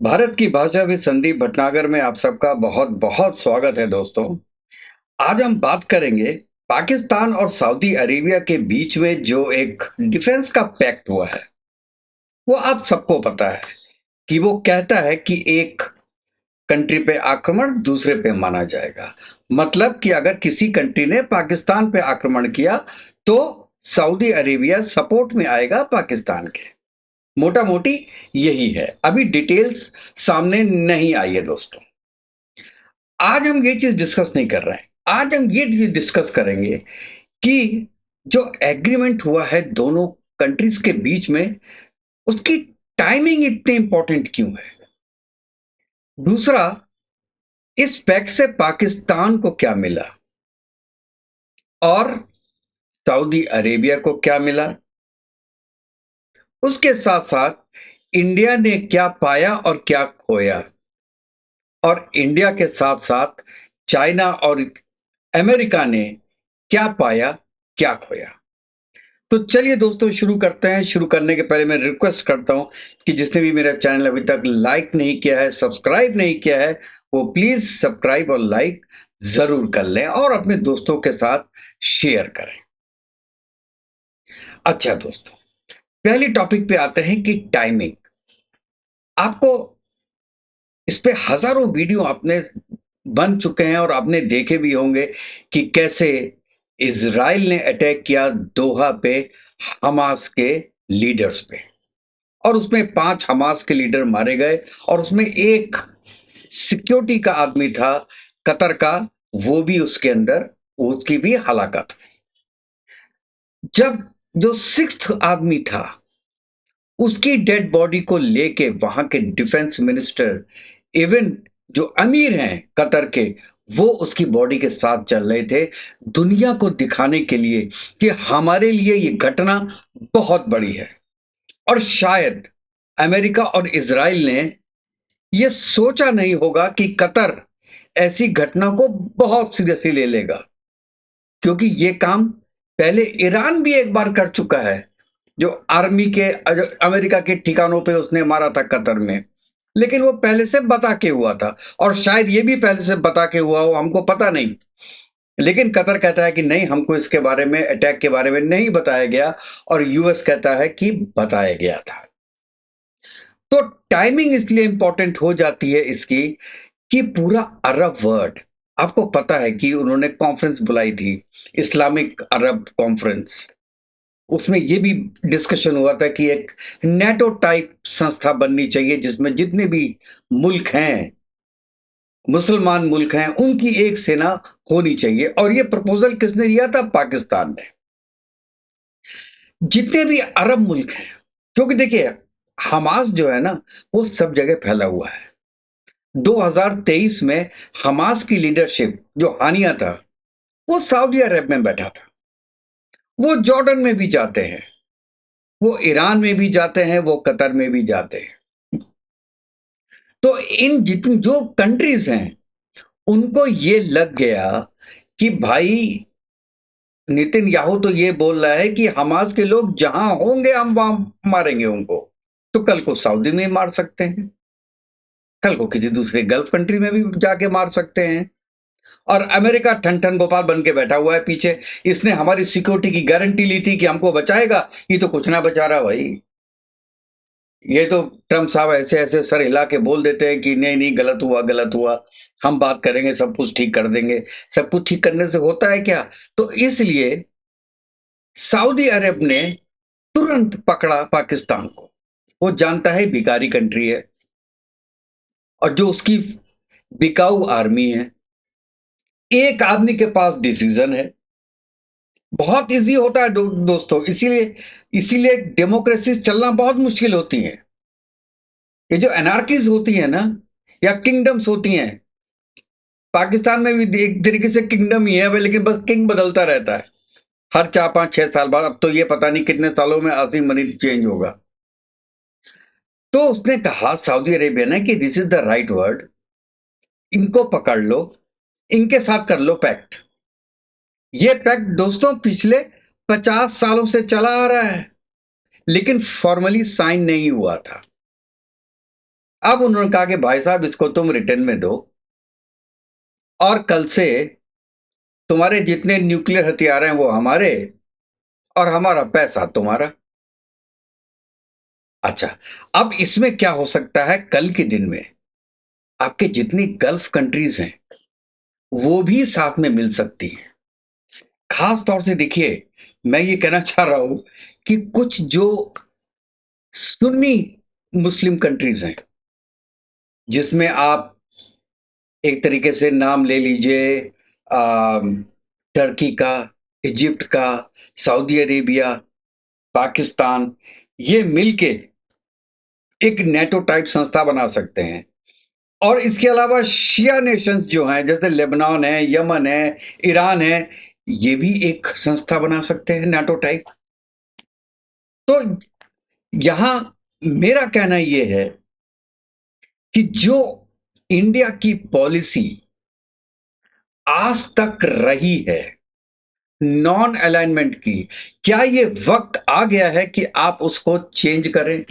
भारत की भाषा भी संदीप भटनागर में आप सबका बहुत बहुत स्वागत है दोस्तों। आज हम बात करेंगे पाकिस्तान और सऊदी अरेबिया के बीच में जो एक डिफेंस का पैक्ट हुआ है। वो आप सबको पता है कि वो कहता है कि एक कंट्री पे आक्रमण दूसरे पे माना जाएगा। मतलब कि अगर किसी कंट्री ने पाकिस्तान पे आक्रमण किया तो सऊदी अरेबिया सपोर्ट में आएगा पाकिस्तान के। मोटा मोटी यही है। अभी डिटेल्स सामने नहीं आई है दोस्तों। आज हम ये चीज डिस्कस नहीं कर रहे हैं। आज हम ये चीज डिस्कस करेंगे कि जो एग्रीमेंट हुआ है दोनों कंट्रीज के बीच में, उसकी टाइमिंग इतनी इंपॉर्टेंट क्यों है। दूसरा, इस पैक्ट से पाकिस्तान को क्या मिला और सऊदी अरेबिया को क्या मिला। उसके साथ साथ इंडिया ने क्या पाया और क्या खोया, और इंडिया के साथ साथ चाइना और अमेरिका ने क्या पाया क्या खोया। तो चलिए दोस्तों शुरू करते हैं। शुरू करने के पहले मैं रिक्वेस्ट करता हूं कि जिसने भी मेरा चैनल अभी तक लाइक नहीं किया है, सब्सक्राइब नहीं किया है, वो प्लीज सब्सक्राइब और लाइक जरूर कर लें और अपने दोस्तों के साथ शेयर करें। अच्छा दोस्तों, पहली टॉपिक पे आते हैं कि टाइमिंग। आपको इस पे हजारों वीडियो आपने बन चुके हैं और आपने देखे भी होंगे कि कैसे इजराइल ने अटैक किया दोहा पे हमास के लीडर्स पे, और उसमें 5 हमास के लीडर मारे गए और उसमें एक सिक्योरिटी का आदमी था कतर का, वो भी उसके अंदर, उसकी भी हलाकत हुई। जब जो 6th आदमी था उसकी डेड बॉडी को लेके वहां के डिफेंस मिनिस्टर, इवन जो अमीर हैं कतर के, वो उसकी बॉडी के साथ चल रहे थे दुनिया को दिखाने के लिए कि हमारे लिए ये घटना बहुत बड़ी है। और शायद अमेरिका और इजराइल ने ये सोचा नहीं होगा कि कतर ऐसी घटना को बहुत सीरियसली ले लेगा, क्योंकि ये काम पहले ईरान भी एक बार कर चुका है। जो आर्मी के अमेरिका के ठिकानों पे उसने मारा था कतर में, लेकिन वो पहले से बता के हुआ था, और शायद ये भी पहले से बता के हुआ हो, हमको पता नहीं। लेकिन कतर कहता है कि नहीं, हमको इसके बारे में, अटैक के बारे में नहीं बताया गया, और यूएस कहता है कि बताया गया था। तो टाइमिंग इसलिए इंपॉर्टेंट हो जाती है इसकी कि पूरा अरब वर्ल्ड, आपको पता है कि उन्होंने कॉन्फ्रेंस बुलाई थी, इस्लामिक अरब कॉन्फ्रेंस। उसमें ये भी डिस्कशन हुआ था कि एक नेटो टाइप संस्था बननी चाहिए जिसमें जितने भी मुल्क हैं, मुसलमान मुल्क हैं, उनकी एक सेना होनी चाहिए। और ये प्रपोजल किसने दिया था? पाकिस्तान ने। जितने भी अरब मुल्क हैं, क्योंकि देखिए हमास जो है ना, वो सब जगह फैला हुआ है। 2023 में हमास की लीडरशिप जो हानिया था, वो सऊदी अरब में बैठा था। वो जॉर्डन में भी जाते हैं, वो ईरान में भी जाते हैं, वो कतर में भी जाते हैं। तो इन जितनी जो कंट्रीज हैं, उनको ये लग गया कि भाई नितिन याहू तो ये बोल रहा है कि हमास के लोग जहां होंगे हम वहां मारेंगे उनको। तो कल को सऊदी में मार सकते हैं, कल को किसी दूसरे गल्फ कंट्री में भी जाके मार सकते हैं। और अमेरिका ठन ठन गोपाल बन के बैठा हुआ है पीछे। इसने हमारी सिक्योरिटी की गारंटी ली थी कि हमको बचाएगा, ये तो कुछ ना बचा रहा भाई। ये तो ट्रम्प साहब ऐसे ऐसे सर हिला के बोल देते हैं कि नहीं नहीं, गलत हुआ गलत हुआ, हम बात करेंगे, सब कुछ ठीक कर देंगे। सब कुछ ठीक करने से होता है क्या? तो इसलिए सऊदी अरब ने तुरंत पकड़ा पाकिस्तान को। वो जानता है भिखारी कंट्री है, और जो उसकी बिकाऊ आर्मी है, एक आदमी के पास डिसीजन है। बहुत इजी होता है दोस्तों। इसीलिए इसीलिए डेमोक्रेसी चलना बहुत मुश्किल होती है। ये जो एनार्कीज होती है ना, या किंगडम्स होती हैं, पाकिस्तान में भी एक तरीके से किंगडम ही है भाई, लेकिन बस किंग बदलता रहता है हर 4 5 6 साल बाद। अब तो ये पता नहीं कितने सालों में असीम मनीर चेंज होगा। तो उसने कहा सऊदी अरेबिया ने कि this is the right word, इनको पकड़ लो, इनके साथ कर लो पैक्ट। ये पैक्ट दोस्तों पिछले 50 सालों से चला आ रहा है, लेकिन फॉर्मली साइन नहीं हुआ था। अब उन्होंने कहा कि भाई साहब इसको तुम रिटर्न में दो, और कल से तुम्हारे जितने न्यूक्लियर हथियार हैं वो हमारे, और हमारा पैसा तुम्हारा। अच्छा, अब इसमें क्या हो सकता है, कल के दिन में आपके जितनी गल्फ कंट्रीज हैं वो भी साथ में मिल सकती हैं। खास तौर से देखिए, मैं ये कहना चाह रहा हूं कि कुछ जो सुन्नी मुस्लिम कंट्रीज हैं, जिसमें आप एक तरीके से नाम ले लीजिए, टर्की का, इजिप्ट का, सऊदी अरेबिया, पाकिस्तान, ये मिलके एक नेटो टाइप संस्था बना सकते हैं। और इसके अलावा शिया नेशंस जो हैं, जैसे लेबनान है, यमन है, ईरान है, ये भी एक संस्था बना सकते हैं नाटो टाइप। तो यहां मेरा कहना यह है कि जो इंडिया की पॉलिसी आज तक रही है नॉन अलाइनमेंट की, क्या ये वक्त आ गया है कि आप उसको चेंज करें?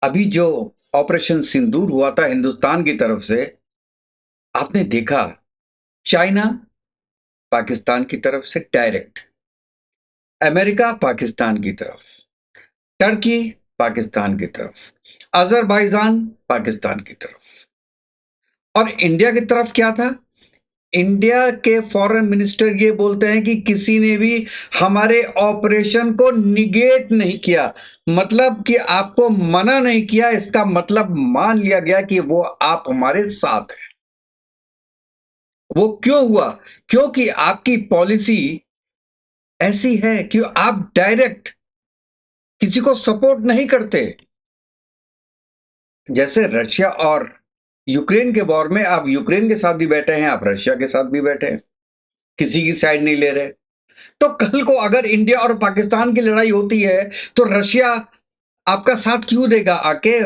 अभी जो ऑपरेशन सिंदूर हुआ था हिंदुस्तान की तरफ से, आपने देखा चाइना पाकिस्तान की तरफ से डायरेक्ट, अमेरिका पाकिस्तान की तरफ, टर्की पाकिस्तान की तरफ, अजरबैजान पाकिस्तान की तरफ, और इंडिया की तरफ क्या था? इंडिया के फॉरेन मिनिस्टर ये बोलते हैं कि किसी ने भी हमारे ऑपरेशन को निगेट नहीं किया, मतलब कि आपको मना नहीं किया, इसका मतलब मान लिया गया कि वो आप हमारे साथ हैं। वो क्यों हुआ? क्योंकि आपकी पॉलिसी ऐसी है कि आप डायरेक्ट किसी को सपोर्ट नहीं करते। जैसे रशिया और यूक्रेन के वॉर में आप यूक्रेन के साथ भी बैठे हैं, आप रशिया के साथ भी बैठे हैं, किसी की साइड नहीं ले रहे। तो कल को अगर इंडिया और पाकिस्तान की लड़ाई होती है तो रशिया आपका साथ क्यों देगा आके?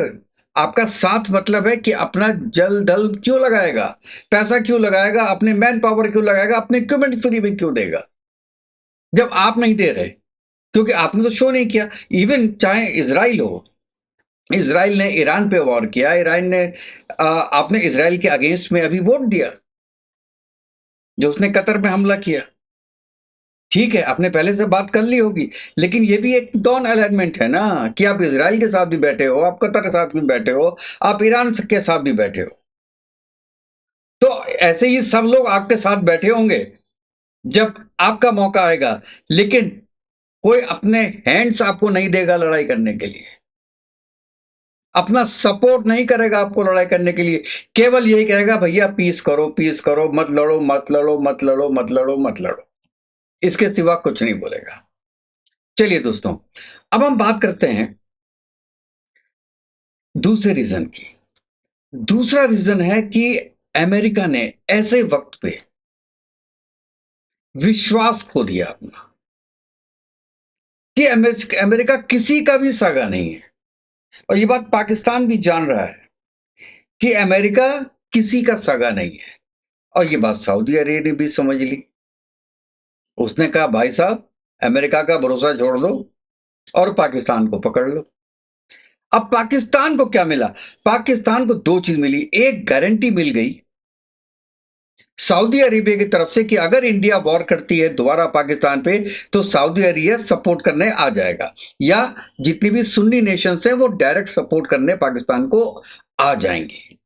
आपका साथ मतलब है कि अपना जल दल क्यों लगाएगा, पैसा क्यों लगाएगा, अपने मैन पावर क्यों लगाएगा, अपने इक्विपमेंट फ्री में क्यों देगा जब आप नहीं दे रहे? क्योंकि आपने तो शो नहीं किया। इवन चाहे इसराइल हो, इसराइल ने ईरान पे वॉर किया, ईरान ने आपने इसराइल के अगेंस्ट में अभी वोट दिया जो उसने कतर में हमला किया। ठीक है, आपने पहले से बात कर ली होगी, लेकिन ये भी एक नॉन अलाइनमेंट है ना, कि आप इसराइल के साथ भी बैठे हो, आप कतर के साथ भी बैठे हो, आप ईरान के साथ भी बैठे हो। तो ऐसे ही सब लोग आपके साथ बैठे होंगे जब आपका मौका आएगा, लेकिन कोई अपने हैंड्स आपको नहीं देगा लड़ाई करने के लिए, अपना सपोर्ट नहीं करेगा आपको लड़ाई करने के लिए, केवल यही कहेगा भैया पीस करो, मत लड़ो, मत लड़ो, मत लड़ो, मत लड़ो, मत लड़ो। इसके सिवा कुछ नहीं बोलेगा। चलिए दोस्तों, अब हम बात करते हैं दूसरे रीजन की। दूसरा रीजन है कि अमेरिका ने ऐसे वक्त पे विश्वास खो दिया अपना, कि अमेरिका किसी का भी सगा नहीं है। और ये बात पाकिस्तान भी जान रहा है कि अमेरिका किसी का सगा नहीं है। और ये बात सऊदी अरेबिया ने भी समझ ली। उसने कहा भाई साहब, अमेरिका का भरोसा छोड़ दो और पाकिस्तान को पकड़ लो। अब पाकिस्तान को क्या मिला? पाकिस्तान को दो चीज मिली। एक, गारंटी मिल गई सऊदी अरेबिया की तरफ से कि अगर इंडिया वॉर करती है दोबारा पाकिस्तान पे तो सऊदी अरेबिया सपोर्ट करने आ जाएगा, या जितनी भी सुन्नी नेशंस हैं वो डायरेक्ट सपोर्ट करने पाकिस्तान को आ जाएंगे।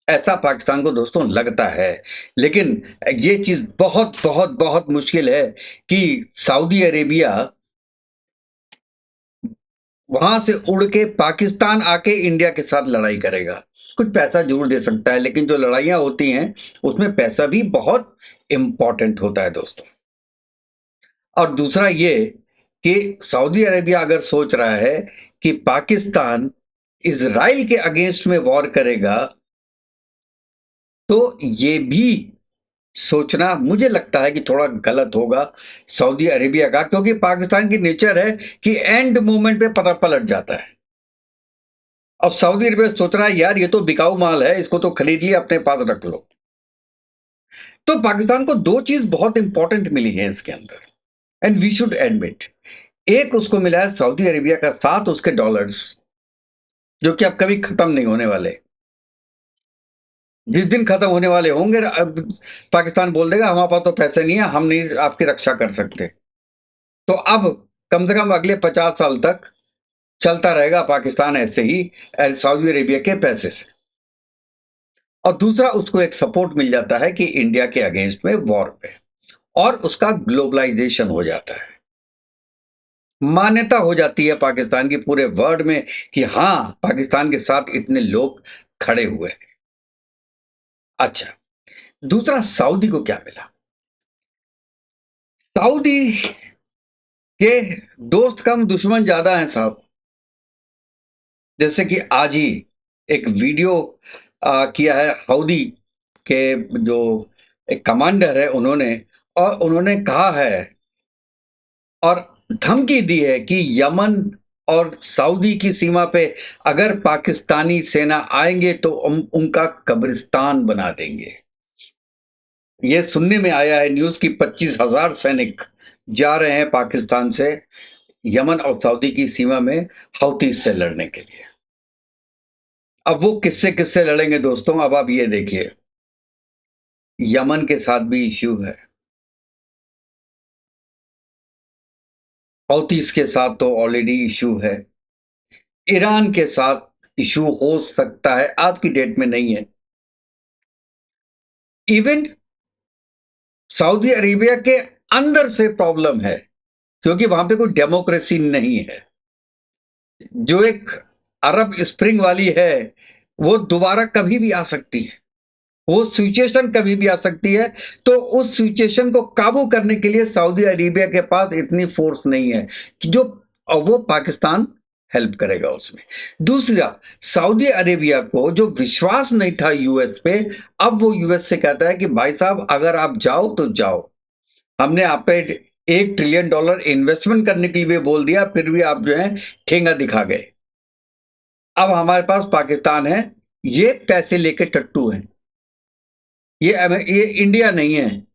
ऐसा पाकिस्तान को दोस्तों लगता है, लेकिन ये चीज बहुत बहुत बहुत मुश्किल है कि सऊदी अरेबिया वहां से उड़ के पाकिस्तान आके इंडिया के साथ लड़ाई करेगा। कुछ पैसा जरूर दे सकता है, लेकिन जो लड़ाइयां होती हैं उसमें पैसा भी बहुत इंपॉर्टेंट होता है दोस्तों। और दूसरा ये कि सऊदी अरेबिया अगर सोच रहा है कि पाकिस्तान इजराइल के अगेंस्ट में वॉर करेगा, तो ये भी सोचना मुझे लगता है कि थोड़ा गलत होगा सऊदी अरेबिया का, क्योंकि पाकिस्तान की नेचर है कि एंड मोमेंट पे पता पलट जाता है। अब सऊदी अरेबिया सोच रहा है यार ये तो बिकाऊ माल है, इसको तो खरीद लिया, अपने पास रख लो। तो पाकिस्तान को दो चीज बहुत इंपॉर्टेंट मिली है इसके अंदर, एंड वी शुड एडमिट। एक, उसको मिला है सऊदी अरेबिया का साथ, उसके डॉलर्स, जो कि अब कभी खत्म नहीं होने वाले। जिस दिन खत्म होने वाले होंगे, अब पाकिस्तान बोल देगा हमारे पास तो पैसे नहीं है, हम नहीं आपकी रक्षा कर सकते। तो अब कम से कम अगले 50 साल तक चलता रहेगा पाकिस्तान ऐसे ही, सऊदी अरेबिया के पैसे से। और दूसरा, उसको एक सपोर्ट मिल जाता है कि इंडिया के अगेंस्ट में वॉर पे, और उसका ग्लोबलाइजेशन हो जाता है, मान्यता हो जाती है पाकिस्तान की पूरे वर्ल्ड में कि हाँ, पाकिस्तान के साथ इतने लोग खड़े हुए हैं। अच्छा, दूसरा, सऊदी को क्या मिला? सऊदी के दोस्त कम दुश्मन ज्यादा हैं साहब। जैसे कि आज ही एक वीडियो किया है हौदी के जो एक कमांडर है उन्होंने, और उन्होंने कहा है और धमकी दी है कि यमन और सऊदी की सीमा पे अगर पाकिस्तानी सेना आएंगे तो उनका कब्रिस्तान बना देंगे। ये सुनने में आया है न्यूज की 25,000 सैनिक जा रहे हैं पाकिस्तान से यमन और सऊदी की सीमा में हौती से लड़ने के लिए। अब वो किससे किससे लड़ेंगे दोस्तों, अब आप ये देखिए, यमन के साथ भी इश्यू है, हौतीस के साथ तो ऑलरेडी इश्यू है, ईरान के साथ इश्यू हो सकता है, आज की डेट में नहीं है। इवन सऊदी अरेबिया के अंदर से प्रॉब्लम है, क्योंकि वहां पे कोई डेमोक्रेसी नहीं है। जो एक अरब स्प्रिंग वाली है, वो दोबारा कभी भी आ सकती है, वो सिचुएशन कभी भी आ सकती है। तो उस सिचुएशन को काबू करने के लिए सऊदी अरेबिया के पास इतनी फोर्स नहीं है कि जो, और वो पाकिस्तान हेल्प करेगा उसमें। दूसरा, सऊदी अरेबिया को जो विश्वास नहीं था यूएस पे, अब वो यूएस से कहता है कि भाई साहब अगर आप जाओ तो जाओ, हमने आप पे $1 ट्रिलियन इन्वेस्टमेंट करने के लिए बोल दिया, फिर भी आप जो है ठेंगा दिखा गए। अब हमारे पास पाकिस्तान है, ये पैसे लेके टट्टू है, ये इंडिया नहीं है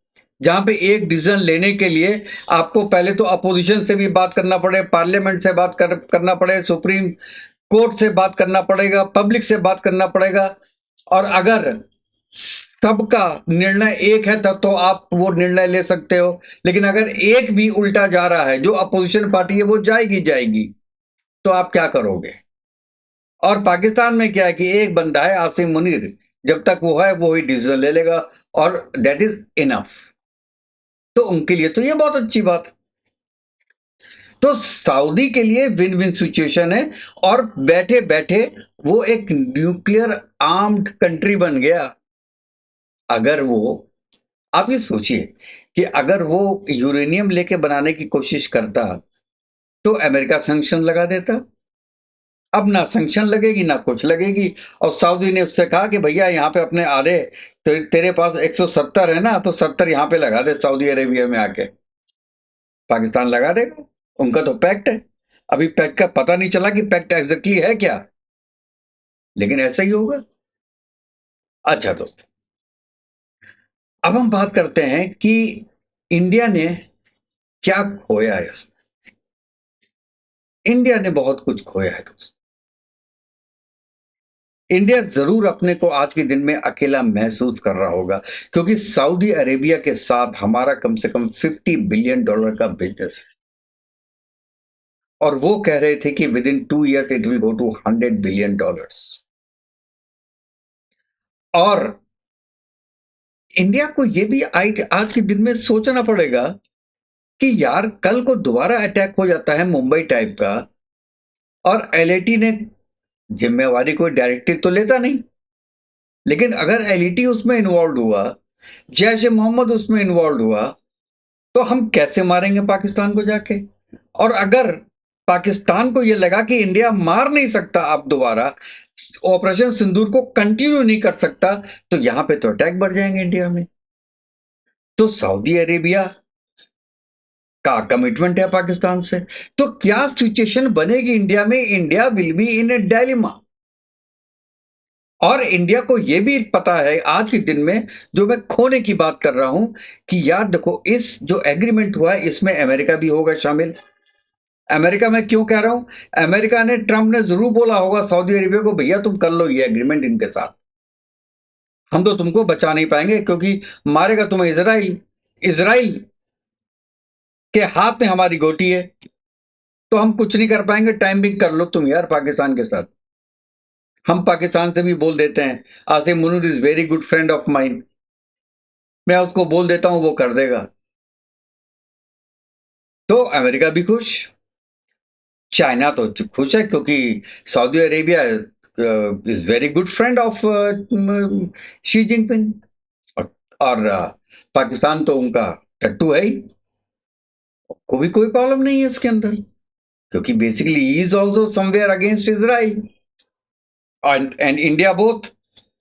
जहां पे एक डिसीजन लेने के लिए आपको पहले तो अपोजिशन से भी बात करना पड़े, पार्लियामेंट से करना पड़े, सुप्रीम कोर्ट से बात करना पड़ेगा, पब्लिक से बात करना पड़ेगा। और अगर सबका निर्णय एक है तब तो आप वो निर्णय ले सकते हो, लेकिन अगर एक भी उल्टा जा रहा है, जो अपोजिशन पार्टी है वो जाएगी जाएगी, तो आप क्या करोगे? और पाकिस्तान में क्या है कि एक बंदा है आसिम मुनीर, जब तक वो है वो ही डिसीजन ले लेगा, और दैट इज इनफ। तो उनके लिए तो ये बहुत अच्छी बात है। तो सऊदी के लिए विन विन सिचुएशन है, और बैठे बैठे वो एक न्यूक्लियर आर्म्ड कंट्री बन गया। अगर वो, आप ये सोचिए कि अगर वो यूरेनियम लेके बनाने की कोशिश करता तो अमेरिका सैंक्शन लगा देता। अब ना सैंक्शन लगेगी ना कुछ लगेगी, और सऊदी ने उससे कहा कि भैया यहाँ पे अपने आधे, तेरे पास 170 है ना, तो 70 यहाँ पे लगा दे सऊदी अरेबिया में आके। पाकिस्तान लगा देगा, उनका तो पैक्ट है। अभी पैक्ट का पता नहीं चला कि पैक्ट एग्जैक्टली है क्या, लेकिन ऐसा ही होगा। अच्छा दोस्त, अब हम बात करते हैं कि इंडिया ने क्या खोया है इसमें। इंडिया ने बहुत कुछ खोया है दोस्त। इंडिया जरूर अपने को आज के दिन में अकेला महसूस कर रहा होगा, क्योंकि सऊदी अरेबिया के साथ हमारा कम से कम $50 बिलियन का बिजनेस है, और वो कह रहे थे कि within 2 years it will go to $100 billion. और इंडिया को ये भी आज के दिन में सोचना पड़ेगा कि यार कल को दोबारा अटैक हो जाता है मुंबई टाइप का, और एलएटी ने जिम्मेवारी कोई डायरेक्टली तो लेता नहीं, लेकिन अगर एलईटी उसमें इन्वॉल्व हुआ, जैश ए मोहम्मद उसमें इन्वॉल्व हुआ, तो हम कैसे मारेंगे पाकिस्तान को जाके? और अगर पाकिस्तान को यह लगा कि इंडिया मार नहीं सकता अब दोबारा, ऑपरेशन सिंदूर को कंटिन्यू नहीं कर सकता, तो यहां पे तो अटैक बढ़ जाएंगे इंडिया में। तो सऊदी अरेबिया का कमिटमेंट है पाकिस्तान से, तो क्या सिचुएशन बनेगी इंडिया में? India will be in A dilemma. और इंडिया को यह भी पता है आज के दिन में, जो मैं खोने की बात कर रहा हूं, कि यार देखो, इस जो एग्रीमेंट हुआ है इसमें अमेरिका भी होगा शामिल। अमेरिका में क्यों कह रहा हूं? अमेरिका ने, ट्रंप ने जरूर बोला होगा सऊदी अरेबिया को, भैया तुम कर लो ये एग्रीमेंट इनके साथ, हम तो तुमको बचा नहीं पाएंगे क्योंकि मारेगा तुम्हें इजराइल, इजराइल के हाथ में हमारी गोटी है, तो हम कुछ नहीं कर पाएंगे, टाइम भी कर लो तुम यार पाकिस्तान के साथ। हम पाकिस्तान से भी बोल देते हैं, Asim Munir is very good friend of mine, मैं उसको बोल देता हूं, वो कर देगा। तो अमेरिका भी खुश, चाइना तो खुश है क्योंकि Saudi Arabia is very good friend of Xi Jinping, और पाकिस्तान तो उनका टट्टू है ही, को भी कोई प्रॉब्लम नहीं है इसके अंदर, क्योंकि basically he is also somewhere against Israel and India both,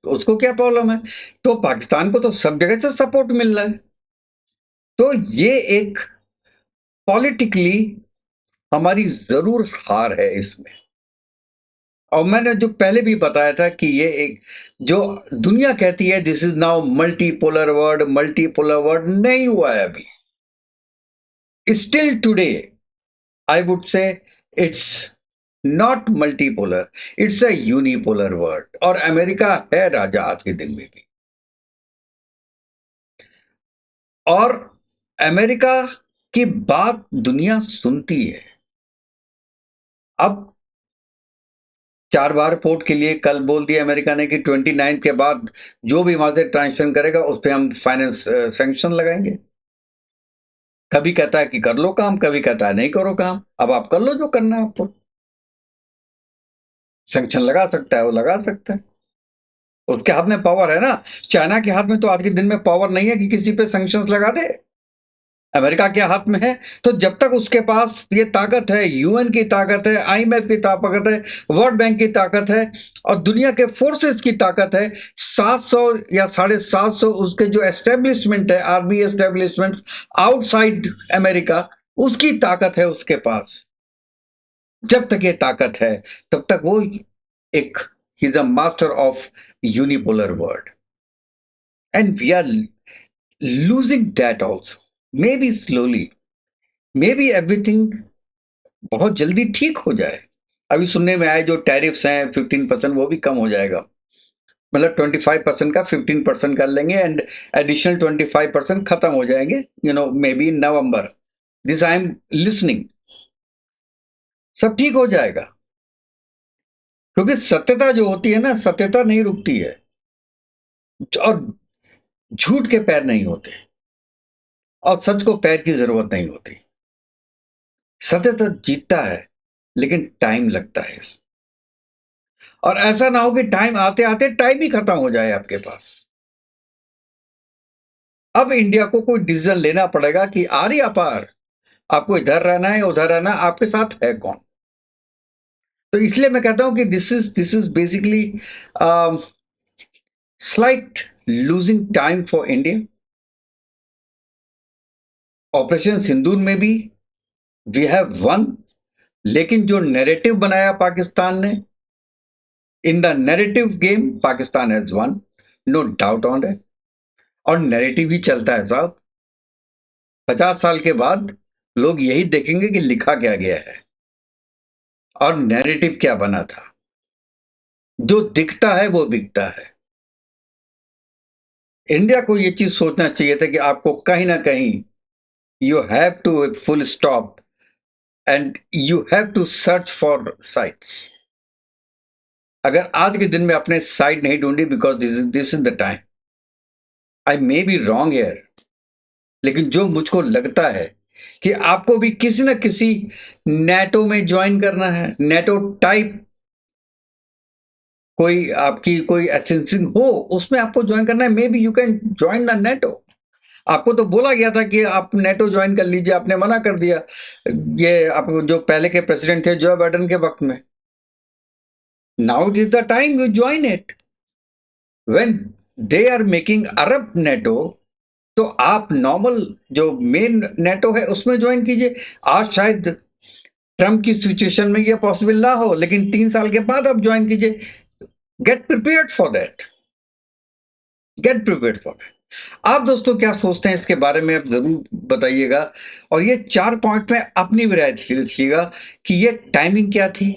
तो उसको क्या प्रॉब्लम है? तो पाकिस्तान को तो सब जगह से सपोर्ट मिल रहा है। तो ये एक पॉलिटिकली हमारी जरूर हार है इसमें। और मैंने जो पहले भी बताया था कि ये एक, जो दुनिया कहती है this is now multipolar world, multipolar world नहीं हुआ है अभी। Still today I would say it's not multipolar, it's a unipolar world, और अमेरिका है राजा आज के दिन में भी। और अमेरिका की बात दुनिया सुनती है। अब 4 बार पोर्ट के लिए कल बोल दिया अमेरिका ने कि 29 के बाद जो भी वहां से ट्रांजेक्शन करेगा उस पर हम फाइनेंस सैंक्शन लगाएंगे। कभी कहता है कि कर लो काम, कभी कहता है नहीं करो काम, अब आप कर लो जो करना है आपको। सैंक्शन लगा सकता है, वो लगा सकता है, उसके हाथ में पावर है ना। चाइना के हाथ में तो आज के दिन में पावर नहीं है कि किसी पे सैंक्शंस लगा दे। अमेरिका के हाथ में है। तो जब तक उसके पास ये ताकत है, यूएन की ताकत है, आईएमएफ की ताकत है, वर्ल्ड बैंक की ताकत है, और दुनिया के फोर्सेस की ताकत है, 700 या 750 उसके जो एस्टेब्लिशमेंट है, आर्मी एस्टेब्लिशमेंट आउटसाइड अमेरिका, उसकी ताकत है उसके पास। जब तक ये ताकत है तब तक वो एक, he is a master of unipolar world, and we are losing that also, maybe slowly, maybe everything बहुत जल्दी ठीक हो जाए। अभी सुनने में आए जो टैरिफ्स हैं 15%, वो भी कम हो जाएगा, मतलब 25% का 15% कर लेंगे, एंड एडिशनल 25% खत्म हो जाएंगे, may be November, this I am listening, सब ठीक हो जाएगा। क्योंकि सत्यता जो होती है ना, सत्यता नहीं रुकती है, और झूठ के पैर नहीं होते, और सच को पैर की जरूरत नहीं होती। सत्य तो जीतता है, लेकिन टाइम लगता है इसमें। और ऐसा ना हो कि टाइम आते आते टाइम ही खत्म हो जाए आपके पास। अब इंडिया को कोई डिसीजन लेना पड़ेगा कि आर या पार, आपको इधर रहना है उधर रहना है, आपके साथ है कौन। तो इसलिए मैं कहता हूं कि this is basically slight losing time for India. Operation Sindoor में भी वी हैव वन, लेकिन जो नैरेटिव बनाया पाकिस्तान ने, in the narrative game Pakistan has won, no doubt on that. और नैरेटिव ही चलता है साहब। 50 साल के बाद लोग यही देखेंगे कि लिखा क्या गया है और नैरेटिव क्या बना था। जो दिखता है वो बिकता है। इंडिया को ये चीज सोचना चाहिए था कि आपको कहीं ना कहीं you have to full stop, and you have to search for sites. अगर आज के दिन में अपने साइट नहीं ढूंढी, because this is the time, I may be wrong here, लेकिन जो मुझको लगता है कि आपको भी किसी न किसी नेटो में ज्वाइन करना है, नेटो टाइप कोई आपकी कोई एसेंसिंग हो, उसमें आपको ज्वाइन करना है, may be you can join the NATO. आपको तो बोला गया था कि आप नेटो ज्वाइन कर लीजिए, आपने मना कर दिया, ये आप जो पहले के प्रेसिडेंट थे जो बाइडेन के वक्त में। Now it is the time you join it, when they are making Arab NATO, तो आप नॉर्मल जो मेन नेटो है उसमें ज्वाइन कीजिए। आज शायद ट्रंप की सिचुएशन में यह पॉसिबल ना हो, लेकिन 3 साल के बाद आप ज्वाइन कीजिए। Get prepared for that, get prepared for that. आप दोस्तों क्या सोचते हैं इसके बारे में, आप जरूर बताइएगा। और ये 4 पॉइंट में अपनी भी राय लिखिएगा कि ये टाइमिंग क्या थी,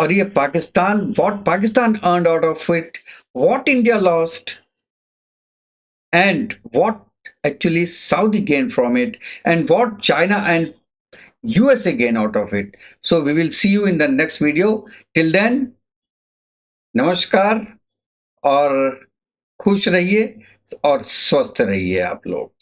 और ये Pakistan, what Pakistan earned out of it, what India lost, and what actually Saudi gained from it, and what China and USA gain out of it. So we will see you in the next video. Till then, नमस्कार, और खुश रहिए और स्वस्थ रहिए आप लोग।